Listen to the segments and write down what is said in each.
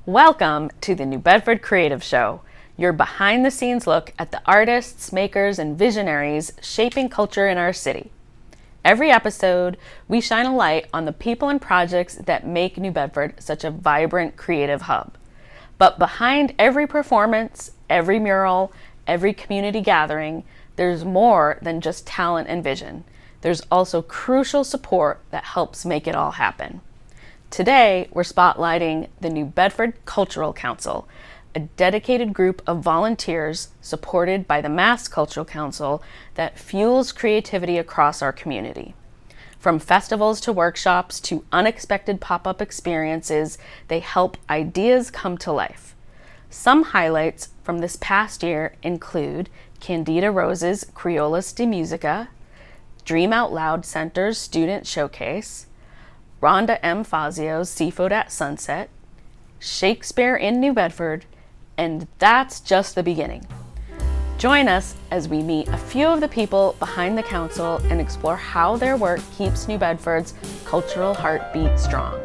Welcome to the New Bedford Creative Show, your behind-the-scenes look at the artists, makers, and visionaries shaping culture in our city. Every episode, we shine a light on the people and projects that make New Bedford such a vibrant creative hub. But behind every performance, every mural, every community gathering, there's more than just talent and vision. There's also crucial support that helps make it all happen. Today, we're spotlighting the New Bedford Cultural Council, a dedicated group of volunteers supported by the Mass Cultural Council that fuels creativity across our community. From festivals to workshops to unexpected pop-up experiences, they help ideas come to life. Some highlights from this past year include Candida Rose's Criollas de Musica, Dream Out Loud Center's Student Showcase, Rhonda M. Fazio's Seafood at Sunset, Shakespeare in New Bedford, and that's just the beginning. Join us as we meet a few of the people behind the council and explore how their work keeps New Bedford's cultural heartbeat strong.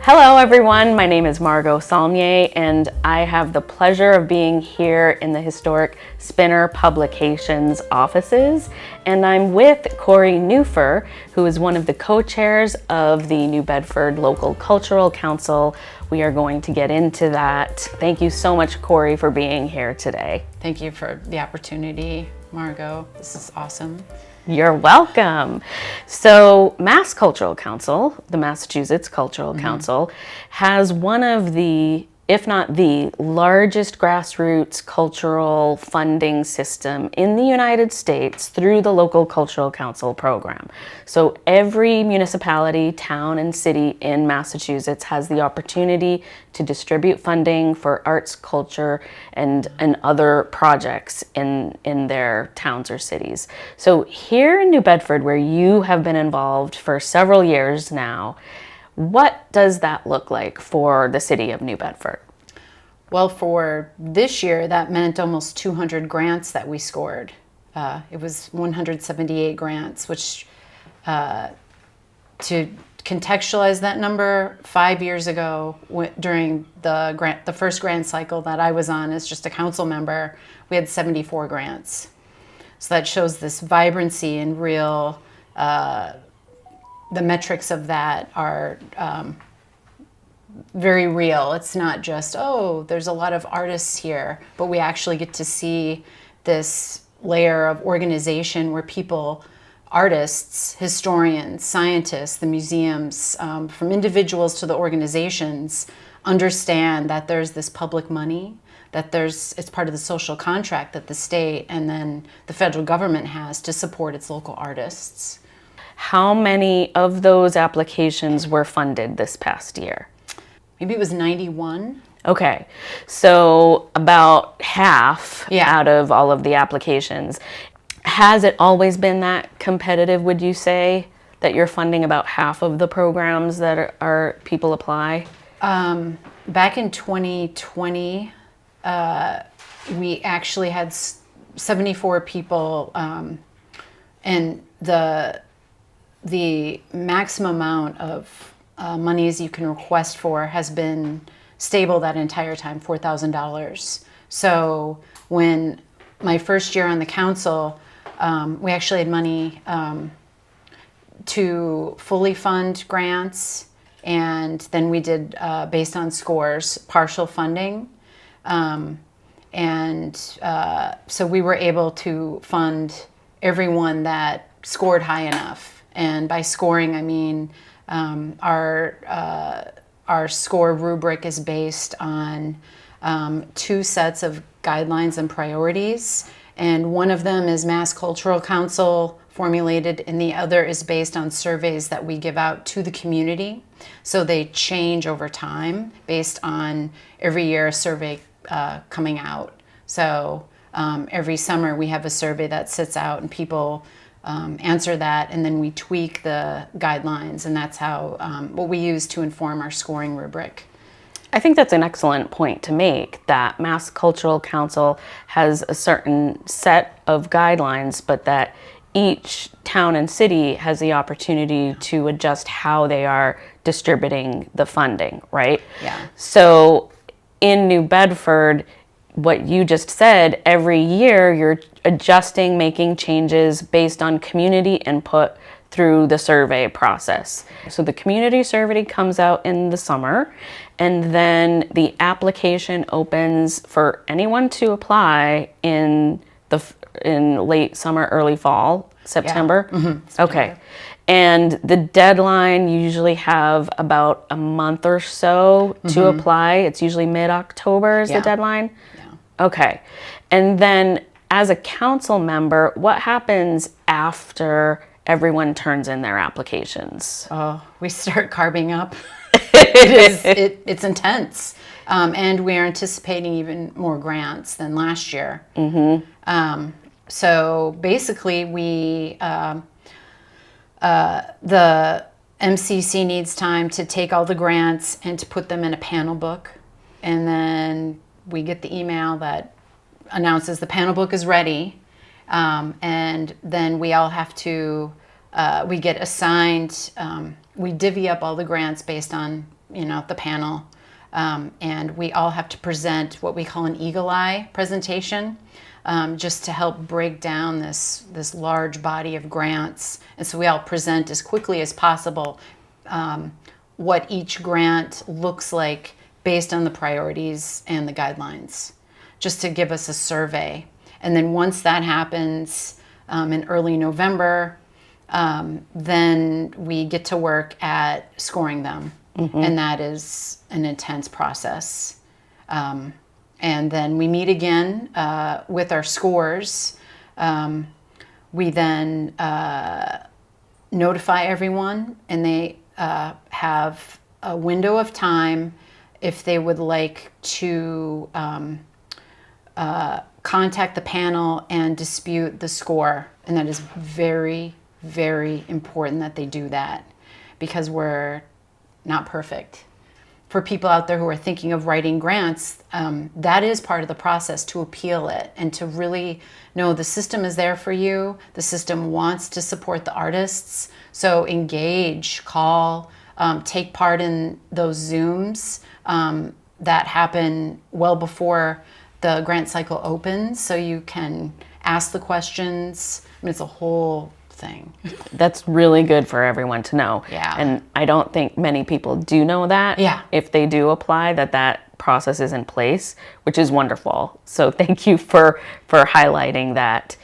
Hello everyone, my name is Margot Saulnier and I have the pleasure of being here in the historic Spinner Publications offices, and I'm with Corey Newfer, who is one of the co-chairs of the New Bedford Local Cultural Council. We are going to get into that. Thank you so much, Corey, for being here today. Thank you for the opportunity, Margot. This is awesome. You're welcome. So Mass Cultural Council, the Massachusetts Cultural Council, has one of the, if not the largest grassroots cultural funding system in the United States through the Local Cultural Council program. So every municipality, town, and city in Massachusetts has the opportunity to distribute funding for arts, culture, and other projects in their towns or cities. So here in New Bedford, where you have been involved for several years now, what does that look like for the city of New Bedford? Well, for this year, that meant almost 200 grants that we scored. It was 178 grants, which to contextualize that number, 5 years ago, during the first grant cycle that I was on as just a council member, we had 74 grants. So that shows this vibrancy and real, the metrics of that are very real. It's not just, oh, there's a lot of artists here, but we actually get to see this layer of organization where people, artists, historians, scientists, the museums, from individuals to the organizations, understand that there's this public money, that it's part of the social contract that the state and then the federal government has to support its local artists. How many of those applications were funded this past year? Maybe it was 91. Okay, so about half out of all of the applications. Has it always been that competitive, would you say, that you're funding about half of the programs that are people apply? Back in 2020, we actually had 74 people, and the maximum amount of monies you can request for has been stable that entire time, $4,000. So when my first year on the council, we actually had money to fully fund grants, and then we did, based on scores, partial funding. So we were able to fund everyone that scored high enough. And by scoring, I mean our score rubric is based on 2 sets of guidelines and priorities, and one of them is Mass Cultural Council formulated, and the other is based on surveys that we give out to the community. So they change over time based on every year a survey coming out. So every summer we have a survey that sits out and people answer that, and then we tweak the guidelines, and that's how what we use to inform our scoring rubric. I think that's an excellent point to make, that Mass Cultural Council has a certain set of guidelines, but that each town and city has the opportunity to adjust how they are distributing the funding, right? Yeah. So in New Bedford, what you just said, every year you're adjusting, making changes based on community input through the survey process. So the community survey comes out in the summer, and then the application opens for anyone to apply in late summer, early fall, September. Yeah. Mm-hmm. Okay. And the deadline, you usually have about a month or so to apply. It's usually mid-October is the deadline. Yeah. Okay. And then as a council member, what happens after everyone turns in their applications? Oh, we start carving up. It's intense. And we're anticipating even more grants than last year. So basically, the MCC needs time to take all the grants and to put them in a panel book. And then we get the email that announces the panel book is ready. And then we all have to, we get assigned, we divvy up all the grants based on, the panel. And we all have to present what we call an eagle eye presentation. Just to help break down this large body of grants. And so we all present as quickly as possible what each grant looks like based on the priorities and the guidelines, just to give us a survey. And then once that happens in early November, then we get to work at scoring them. And that is an intense process. And then we meet again with our scores. We then notify everyone, and they have a window of time if they would like to contact the panel and dispute the score. And that is very, very important that they do that, because we're not perfect. For people out there who are thinking of writing grants, that is part of the process, to appeal it and to really know the system is there for you. The system wants to support the artists. So engage, call, take part in those Zooms that happen well before the grant cycle opens, so you can ask the questions. I mean, it's a whole thing. That's really good for everyone to know. Yeah. And I don't think many people do know that. Yeah. If they do apply, that process is in place, which is wonderful. So thank you for highlighting that.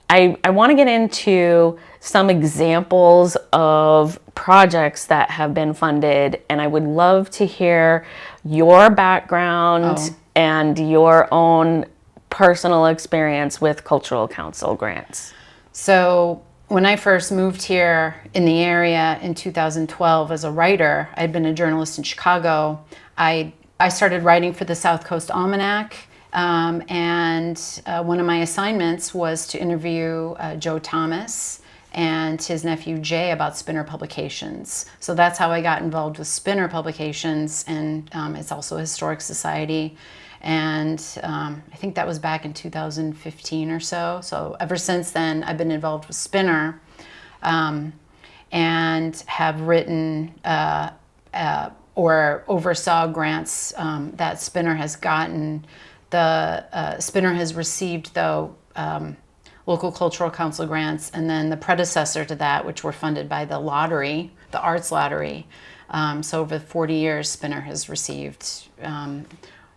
I want to get into some examples of projects that have been funded, and I would love to hear your background and your own personal experience with Cultural Council grants. So when I first moved here in the area in 2012 as a writer, I'd been a journalist in Chicago. I started writing for the South Coast Almanac, and one of my assignments was to interview Joe Thomas and his nephew Jay about Spinner Publications. So that's how I got involved with Spinner Publications, and it's also a historic society. And I think that was back in 2015 or so. So ever since then, I've been involved with Spinner, and have written or oversaw grants that Spinner has gotten. The Spinner has received, though, local cultural council grants, and then the predecessor to that, which were funded by the lottery, the arts lottery. So over 40 years, Spinner has received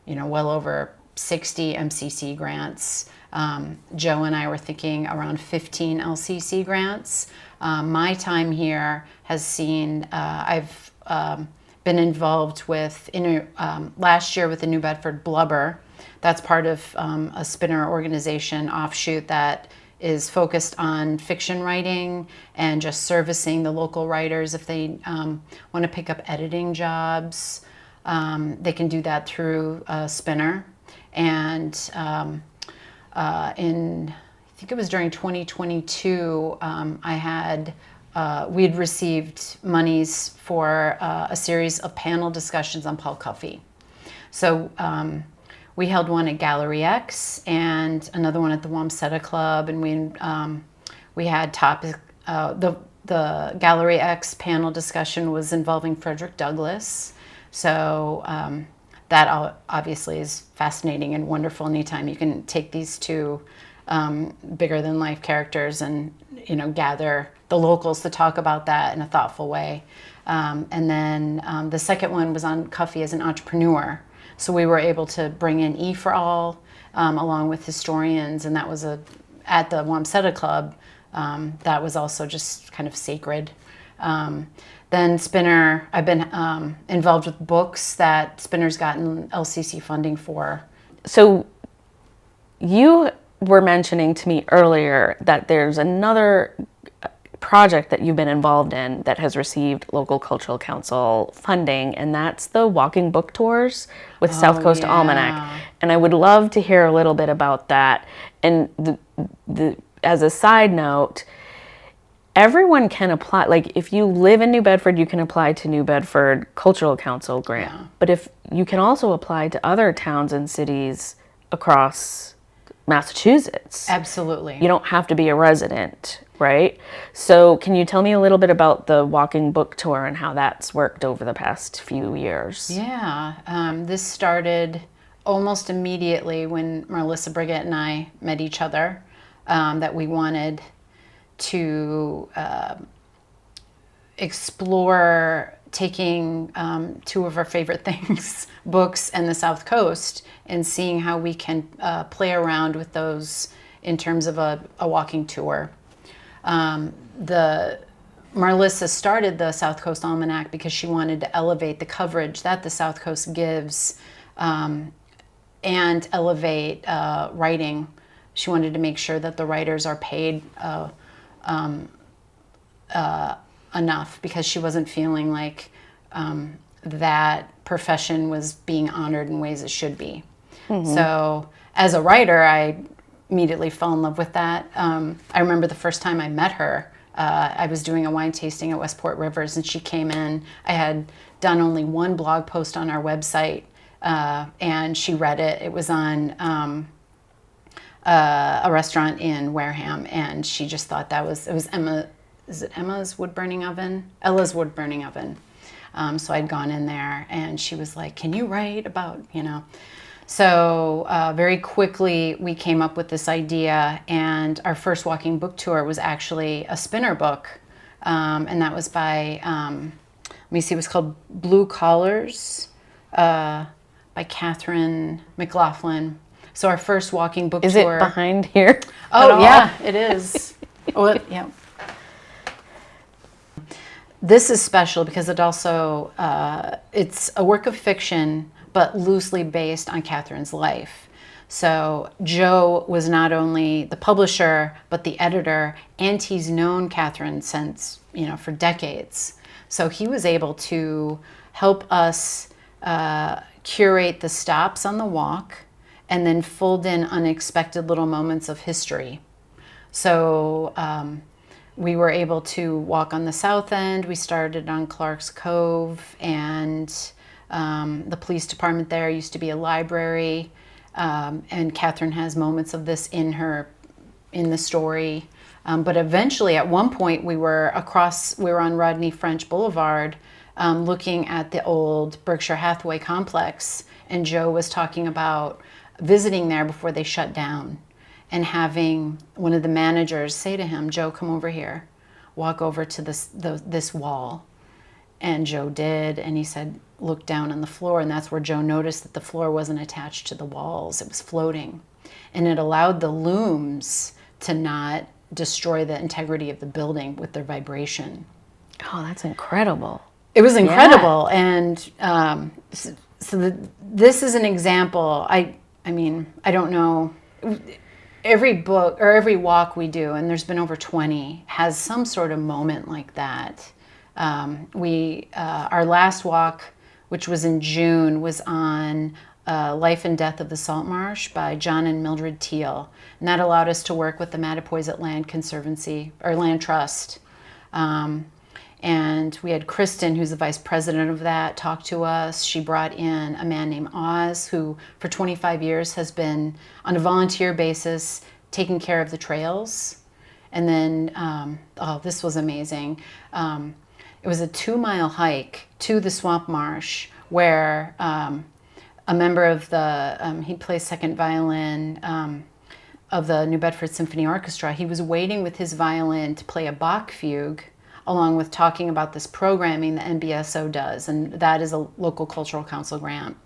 well over 60 MCC grants. Joe and I were thinking around 15 LCC grants. My time here has seen, I've been involved with, last year with the New Bedford Blubber. That's part of a Spinner organization offshoot that is focused on fiction writing and just servicing the local writers if they want to pick up editing jobs. They can do that through Spinner. And I think it was during 2022, we had received monies for a series of panel discussions on Paul Cuffey. So we held one at Gallery X and another one at the Wamsutta Club, and We had topic, the Gallery X panel discussion was involving Frederick Douglass. So that obviously is fascinating and wonderful anytime you can take these two bigger than life characters and, gather the locals to talk about that in a thoughtful way. And then the second one was on Cuffy as an entrepreneur. So we were able to bring in E for All along with historians, and that was at the Wamsutta Club. That was also just kind of sacred. Then Spinner, I've been involved with books that Spinner's gotten LCC funding for. So you were mentioning to me earlier that there's another project that you've been involved in that has received local cultural council funding, and that's the walking book tours with South Coast Almanac. And I would love to hear a little bit about that. And as a side note, everyone can apply. Like, if you live in New Bedford, you can apply to New Bedford Cultural Council grant. Yeah. But if you can also apply to other towns and cities across Massachusetts. Absolutely. You don't have to be a resident, right? So can you tell me a little bit about the walking book tour and how that's worked over the past few years? Yeah. This started almost immediately when Melissa Brigitte and I met each other, that we wanted to explore taking two of our favorite things, books and the South Coast, and seeing how we can play around with those in terms of a walking tour. Marlissa started the South Coast Almanac because she wanted to elevate the coverage that the South Coast gives and elevate writing. She wanted to make sure that the writers are paid enough, because she wasn't feeling like that profession was being honored in ways it should be. Mm-hmm. So as a writer, I immediately fell in love with that. I remember the first time I met her, I was doing a wine tasting at Westport Rivers, and she came in. I had done only one blog post on our website, and she read it. It was on a restaurant in Wareham, and she just thought it was Emma. Is it Emma's wood burning oven? Ella's wood burning oven. So I'd gone in there, and she was like, "Can you write about, So very quickly we came up with this idea, and our first walking book tour was actually a Spinner book, and that was by, it was called Blue Collars by Catherine McLaughlin. So our first walking book tour. Is it behind here? Oh, yeah, it is. Yeah. This is special because it also, it's a work of fiction, but loosely based on Catherine's life. So Joe was not only the publisher, but the editor, and he's known Catherine since, for decades. So he was able to help us curate the stops on the walk and then fold in unexpected little moments of history. So we were able to walk on the south end. We started on Clark's Cove, and the police department there used to be a library, and Catherine has moments of this in the story. But eventually, at one point, we were on Rodney French Boulevard, looking at the old Berkshire Hathaway complex, and Joe was talking about visiting there before they shut down, and having one of the managers say to him, "Joe, come over here, walk over to this wall." And Joe did, and he said, "Look down on the floor," and that's where Joe noticed that the floor wasn't attached to the walls, it was floating. And it allowed the looms to not destroy the integrity of the building with their vibration. Oh, that's incredible. It was incredible. Yeah. And this is an example. I don't know. Every book or every walk we do, and there's been over 20, has some sort of moment like that. Our last walk, which was in June, was on Life and Death of the Salt Marsh by John and Mildred Teal. And that allowed us to work with the Mattapoisett Land Conservancy, or Land Trust. And we had Kristen, who's the vice president of that, talk to us. She brought in a man named Oz, who for 25 years has been on a volunteer basis taking care of the trails. And then, this was amazing. It was a 2-mile hike to the swamp marsh where a member of he plays second violin of the New Bedford Symphony Orchestra. He was waiting with his violin to play a Bach fugue, along with talking about this programming the NBSO does. And that is a local cultural council grant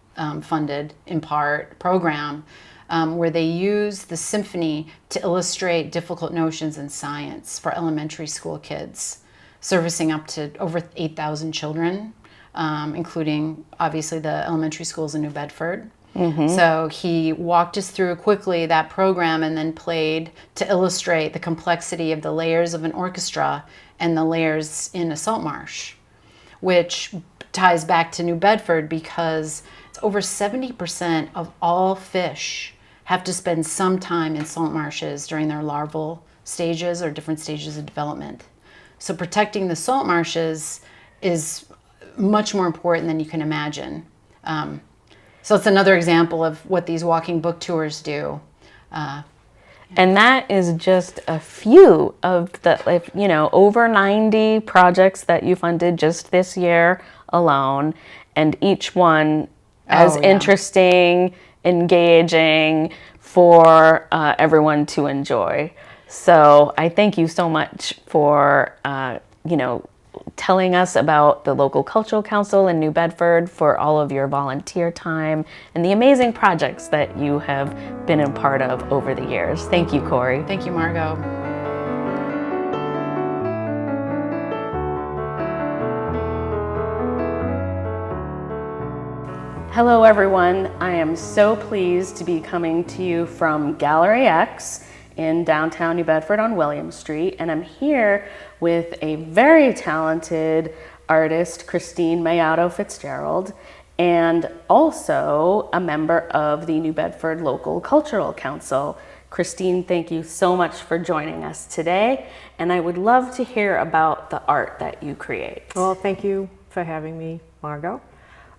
funded, in part, program where they use the symphony to illustrate difficult notions in science for elementary school kids, servicing up to over 8,000 children, including, obviously, the elementary schools in New Bedford. So he walked us through quickly that program and then played to illustrate the complexity of the layers of an orchestra and the layers in a salt marsh, which ties back to New Bedford because it's over 70% of all fish have to spend some time in salt marshes during their larval stages or different stages of development. So protecting the salt marshes is much more important than you can imagine. So it's another example of what these walking book tours do. And that is just a few of the, over 90 projects that you funded just this year alone, and each one as interesting, engaging for everyone to enjoy. So I thank you so much for, telling us about the local cultural council in New Bedford, for all of your volunteer time and the amazing projects that you have been a part of over the years. Thank you, Corey. Thank you, Margot. Hello, everyone. I am so pleased to be coming to you from Gallery X in downtown New Bedford on William Street, and I'm here with a very talented artist, Christine Mayato Fitzgerald, and also a member of the New Bedford Local Cultural Council. Christine, thank you so much for joining us today, and I would love to hear about the art that you create. Well, thank you for having me, Margot.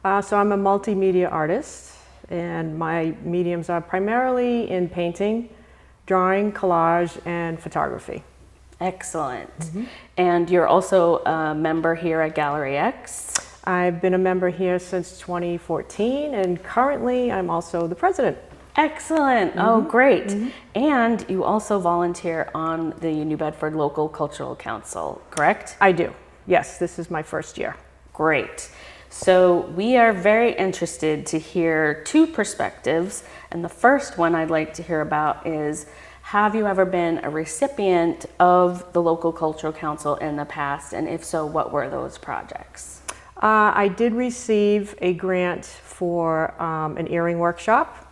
So I'm a multimedia artist, and my mediums are primarily in painting, drawing, collage, and photography. Excellent. And you're also a member here at Gallery X? I've been a member here since 2014, and currently I'm also the president. Excellent. Oh, great. And you also volunteer on the New Bedford Local Cultural Council, correct? I do. Yes, this is my first year. Great. So we are very interested to hear two perspectives, and the first one I'd like to hear about is, have you ever been a recipient of the Local Cultural Council in the past, and if so, what were those projects? I did receive a grant for an earring workshop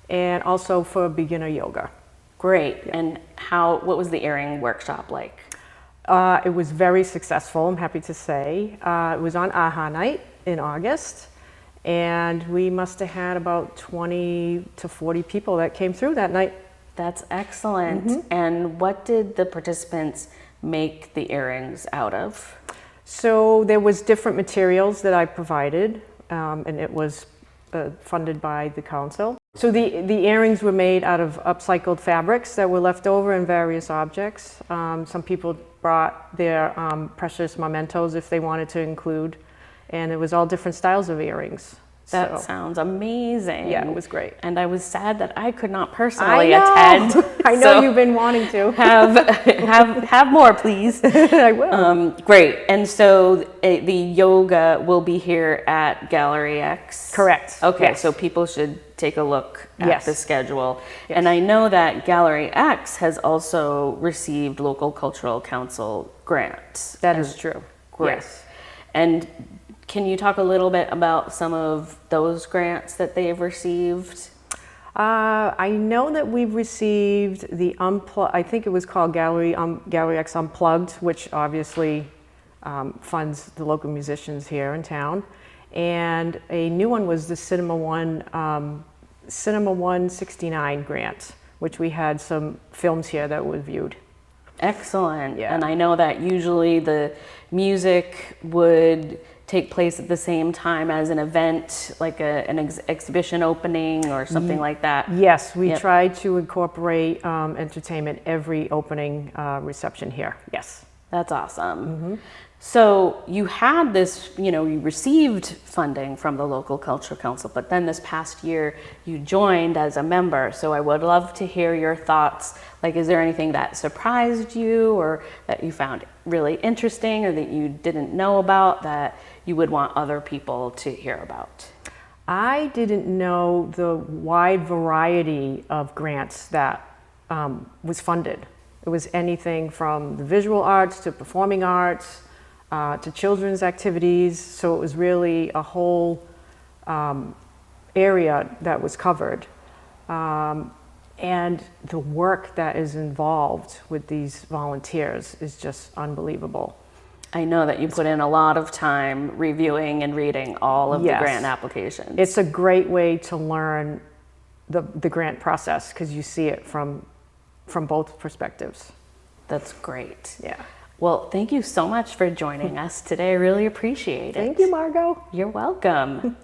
and also for beginner yoga. Great. Yeah. And what was the earring workshop like? It was very successful, I'm happy to say. It was on AHA night in August, and we must have had about 20 to 40 people that came through that night. That's excellent. And what did the participants make the earrings out of? So there was different materials that I provided, and it was funded by the council. So the earrings were made out of upcycled fabrics that were left over in various objects. Some people brought their precious mementos if they wanted to include, and it was all different styles of earrings. That sounds amazing. Yeah, it was great. And I was sad that I could not personally attend. I know you've been wanting to. Have more, please. I will. Great. And so the yoga will be here at Gallery X? Correct. Okay, yes. So people should take a look at Yes. the schedule. Yes. And I know that Gallery X has also received Local Cultural Council grants. That is true. Great. Yes. And can you talk a little bit about some of those grants that they've received? I know that we've received the I think it was called Gallery X Unplugged, which obviously funds the local musicians here in town. And a new one was the Cinema 169 grant, which we had some films here that were viewed. Excellent. Yeah. And I know that usually the music would take place at the same time as an event, like an exhibition opening or something like that? Yes, we Yep. try to incorporate entertainment every opening reception here. Yes. That's awesome. So you had this, you received funding from the local cultural council, but then this past year you joined as a member. So I would love to hear your thoughts. Like, is there anything that surprised you or that you found really interesting or that you didn't know about that you would want other people to hear about? I didn't know the wide variety of grants that was funded. It was anything from the visual arts to performing arts, to children's activities, so it was really a whole area that was covered. And the work that is involved with these volunteers is just unbelievable. I know that you put in a lot of time reviewing and reading all of the grant applications. It's a great way to learn the grant process because you see it from both perspectives. That's great. Yeah. Well, thank you so much for joining us today. I really appreciate it. Thank you, Margot. You're welcome.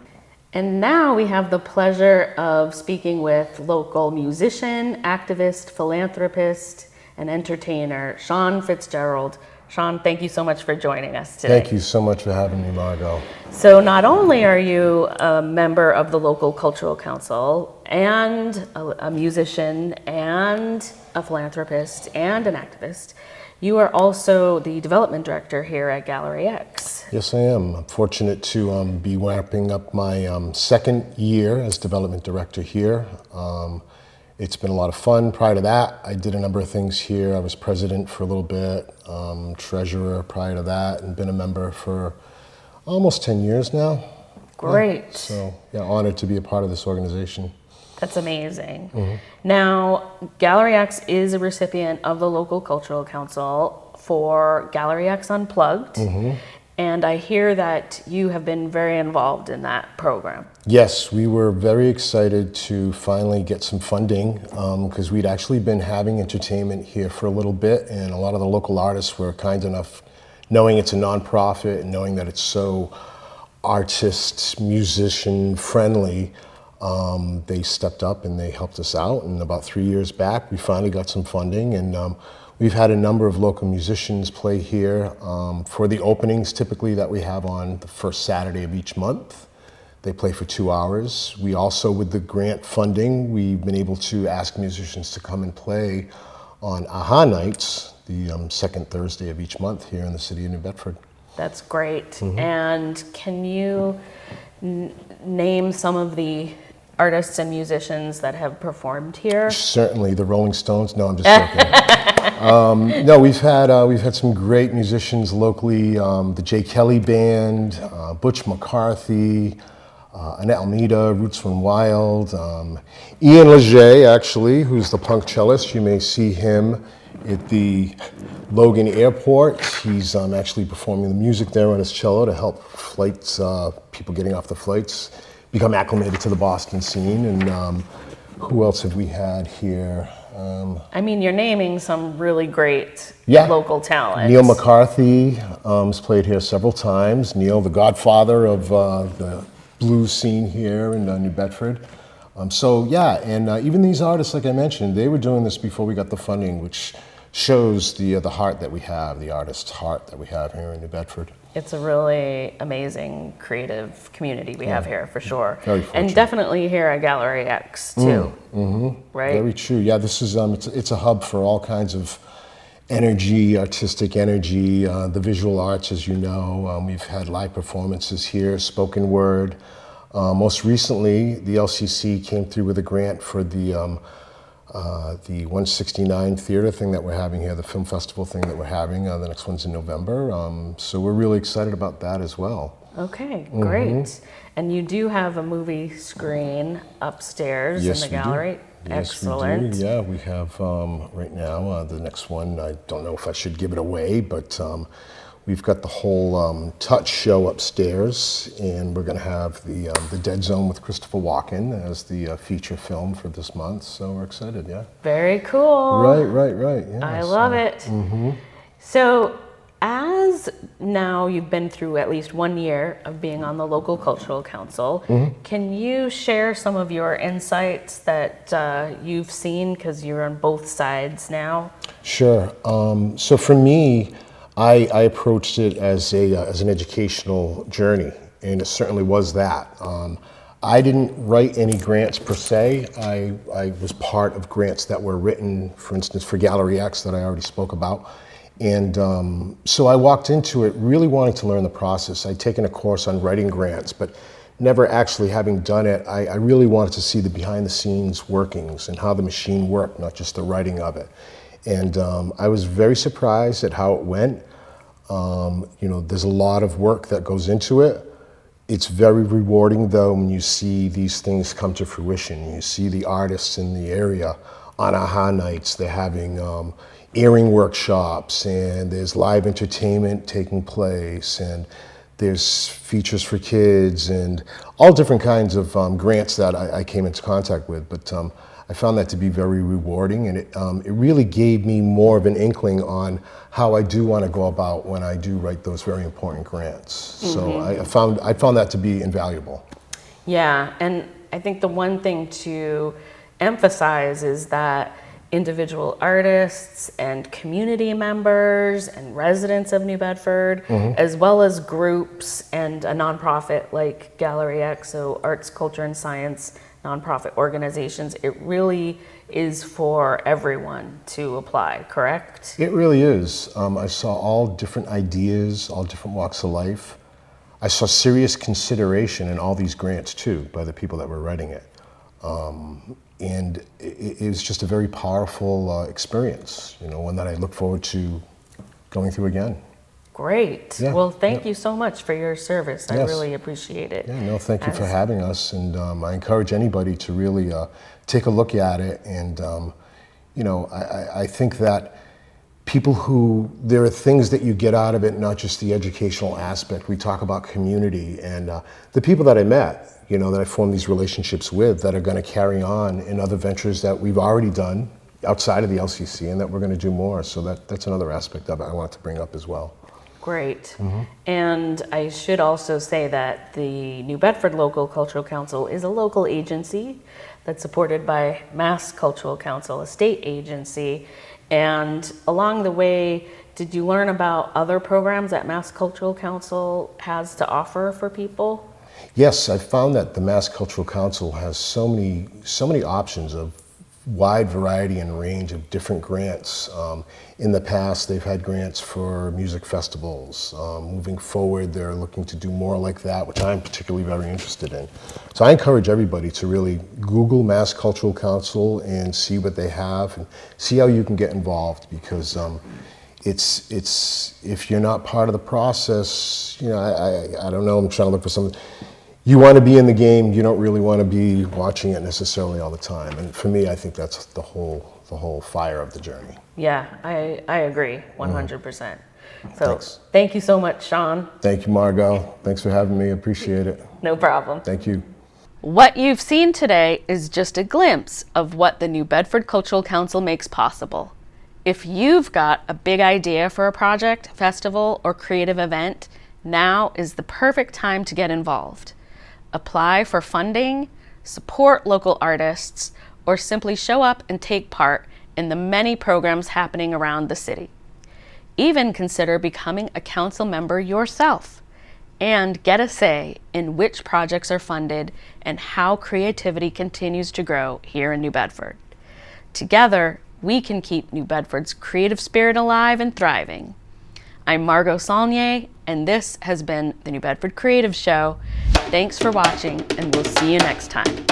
And now we have the pleasure of speaking with local musician, activist, philanthropist, and entertainer, Sean Fitzgerald. Sean, thank you so much for joining us today. Thank you so much for having me, Margot. So not only are you a member of the local cultural council and a musician and a philanthropist and an activist, you are also the development director here at Gallery X. Yes, I am. I'm fortunate to be wrapping up my second year as development director here. It's been a lot of fun. Prior to that, I did a number of things here. I was president for a little bit, treasurer prior to that, and been a member for almost 10 years now. Great. Yeah, so, yeah, honored to be a part of this organization. That's amazing. Now, Gallery X is a recipient of the local cultural council for Gallery X Unplugged. And I hear that you have been very involved in that program. Yes, we were very excited to finally get some funding because we'd actually been having entertainment here for a little bit, and a lot of the local artists were kind enough, knowing it's a nonprofit and knowing that it's so artist, musician friendly, they stepped up and they helped us out. And about 3 years back, we finally got some funding, and we've had a number of local musicians play here for the openings typically that we have on the first Saturday of each month. They play for 2 hours. We also, with the grant funding, we've been able to ask musicians to come and play on AHA nights, the second Thursday of each month here in the city of New Bedford. That's great. And can you name some of the artists and musicians that have performed here? Certainly, the Rolling Stones. No, I'm just joking. No, we've had some great musicians locally. The J. Kelly Band, Butch McCarthy, Annette Almeida, Roots Run Wild, Ian Leger, actually, who's the punk cellist. You may see him at the Logan Airport. He's actually performing the music there on his cello to help flights, people getting off the flights, become acclimated to the Boston scene. And who else have we had here? I mean, you're naming some really great local talent. Neil McCarthy has played here several times. Neil, the godfather of the blues scene here in New Bedford. So yeah, and even these artists, like I mentioned, they were doing this before we got the funding, which shows the heart that we have, the artist's heart that we have here in New Bedford. It's a really amazing, creative community we have here, for sure. Very fortunate. And definitely here at Gallery X, too. Right? Very true. Yeah, this is it's a hub for all kinds of energy, artistic energy, the visual arts, as you know. We've had live performances here, spoken word. Most recently, the LCC came through with a grant for the 169 theater thing that we're having here, the film festival thing that we're having. The next one's in November. So we're really excited about that as well. Okay, great. And you do have a movie screen upstairs in the gallery. Excellent. Yes, we do. Yeah, we have right now the next one. I don't know if I should give it away, but we've got the whole Touch show upstairs, and we're going to have the Dead Zone with Christopher Walken as the feature film for this month. So we're excited. Yeah. Very cool. Right. Yeah, I love it. So, as because now you've been through at least 1 year of being on the local cultural council, can you share some of your insights that you've seen, because you're on both sides now? Sure. So for me, I approached it as an educational journey, and it certainly was that. I didn't write any grants per se. I was part of grants that were written, for instance, for Gallery X that I already spoke about. And so I walked into it really wanting to learn the process. I'd taken a course on writing grants, but never actually having done it, I really wanted to see the behind the scenes workings and how the machine worked, not just the writing of it. And I was very surprised at how it went. There's a lot of work that goes into it. It's very rewarding, though, when you see these things come to fruition. You see the artists in the area on AHA nights. They're having earring workshops, and there's live entertainment taking place, and there's features for kids, and all different kinds of grants that I came into contact with. But I found that to be very rewarding, and it really gave me more of an inkling on how I do want to go about when I do write those very important grants. So I found that to be invaluable. Yeah, and I think the one thing to emphasize is that individual artists and community members and residents of New Bedford, as well as groups and a nonprofit like Gallery X, so arts, culture, and science nonprofit organizations, it really is for everyone to apply, correct? It really is. I saw all different ideas, all different walks of life. I saw serious consideration in all these grants too by the people that were writing it. And it was just a very powerful experience, one that I look forward to going through again. Great. Yeah, well, thank you so much for your service. I really appreciate it. Yeah, no, thank you for having us. And I encourage anybody to really take a look at it. And, I think that there are things that you get out of it, not just the educational aspect. We talk about community, and the people that I met, that I formed these relationships with, that are going to carry on in other ventures that we've already done outside of the LCC, and that we're going to do more. So that's another aspect of it I wanted to bring up as well. Great. And I should also say that the New Bedford Local Cultural Council is a local agency that's supported by Mass Cultural Council, a state agency. And along the way, did you learn about other programs that Mass Cultural Council has to offer for people? Yes, I found that the Mass Cultural Council has so many options of wide variety and range of different grants. In the past, they've had grants for music festivals. Moving forward, they're looking to do more like that, which I'm particularly very interested in. So I encourage everybody to really Google Mass Cultural Council and see what they have and see how you can get involved, because it's if you're not part of the process, I don't know, I'm trying to look for something. You want to be in the game, you don't really want to be watching it necessarily all the time. And for me, I think that's the whole fire of the journey. Yeah, I agree 100%. So Thanks. Thank you so much, Sean. Thank you, Margot. Thanks for having me. Appreciate it. No problem. Thank you. What you've seen today is just a glimpse of what the New Bedford Cultural Council makes possible. If you've got a big idea for a project, festival, or creative event, now is the perfect time to get involved. Apply for funding, support local artists, or simply show up and take part in the many programs happening around the city. Even consider becoming a council member yourself and get a say in which projects are funded and how creativity continues to grow here in New Bedford. Together, we can keep New Bedford's creative spirit alive and thriving. I'm Margot Saulnier, and this has been the New Bedford Creative Show. Thanks for watching, and we'll see you next time.